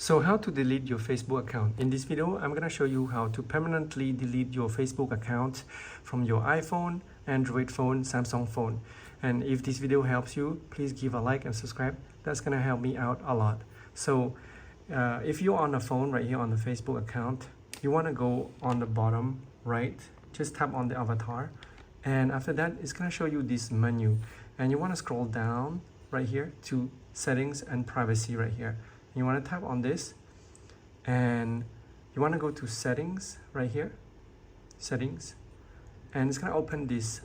So how to delete your Facebook account? In this video, I'm going to show you how to permanently delete your Facebook account from your iPhone, Android phone, Samsung phone. And if this video helps you, please give a like and subscribe. That's going to help me out a lot. So if you're on the phone right here on the Facebook account, you want to go on the bottom right, just tap on the avatar. And after that, it's going to show you this menu. And you want to scroll down right here to settings and privacy right here. You want to tap on this and you want to go to settings right here, settings, and it's going to open this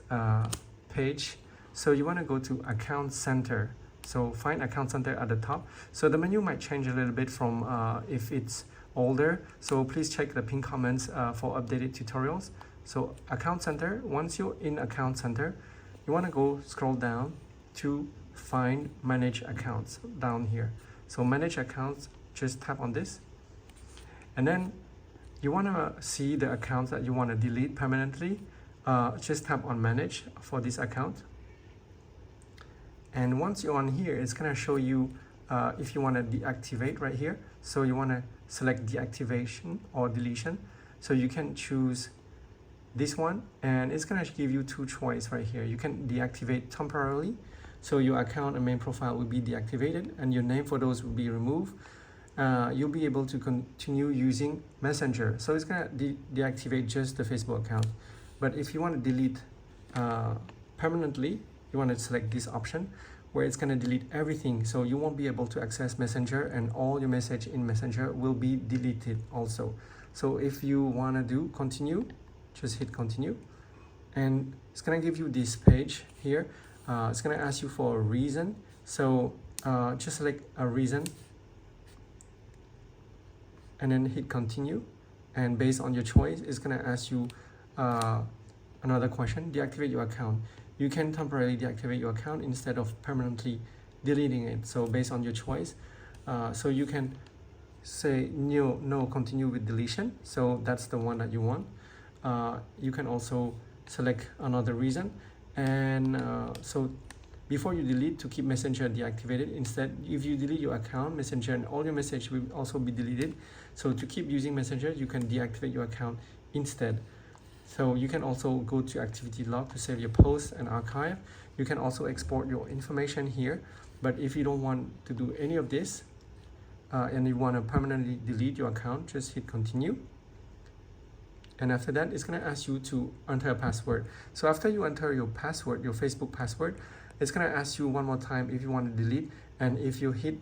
page. So you want to go to account center. So find account center at the top. So the menu might change a little bit from if it's older. So please check the pinned comments for updated tutorials. So account center, once you're in account center, you want to go scroll down to find manage accounts down here. So manage accounts, just tap on this. And then you want to see the accounts that you want to delete permanently. Just tap on manage for this account. And once you're on here, it's going to show you if you want to deactivate right here. So you want to select deactivation or deletion. So you can choose this one, and it's going to give you two choices right here. You can deactivate temporarily. So your account and main profile will be deactivated and your name for those will be removed. You'll be able to continue using Messenger. So it's going to deactivate just the Facebook account. But if you want to delete permanently, you want to select this option where it's going to delete everything. So you won't be able to access Messenger and all your message in Messenger will be deleted also. So if you want to do continue, just hit continue. And it's going to give you this page here. It's going to ask you for a reason. So just select a reason and then hit continue. And based on your choice, it's going to ask you another question, deactivate your account. You can temporarily deactivate your account instead of permanently deleting it. So based on your choice, so you can say no, continue with deletion. So that's the one that you want. You can also select another reason. And so before you delete, to keep Messenger deactivated, instead if you delete your account, Messenger and all your message will also be deleted. So to keep using Messenger, you can deactivate your account instead. So you can also go to activity log to save your posts and archive. You can also export your information here. But if you don't want to do any of this and you want to permanently delete your account, just hit continue. And after that, it's going to ask you to enter a password. So after you enter your password, your Facebook password, it's going to ask you one more time if you want to delete. And if you hit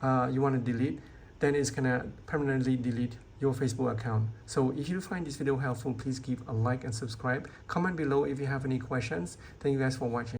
you want to delete, then it's going to permanently delete your Facebook account. So if you find this video helpful, please give a like and subscribe. Comment below if you have any questions. Thank you guys for watching.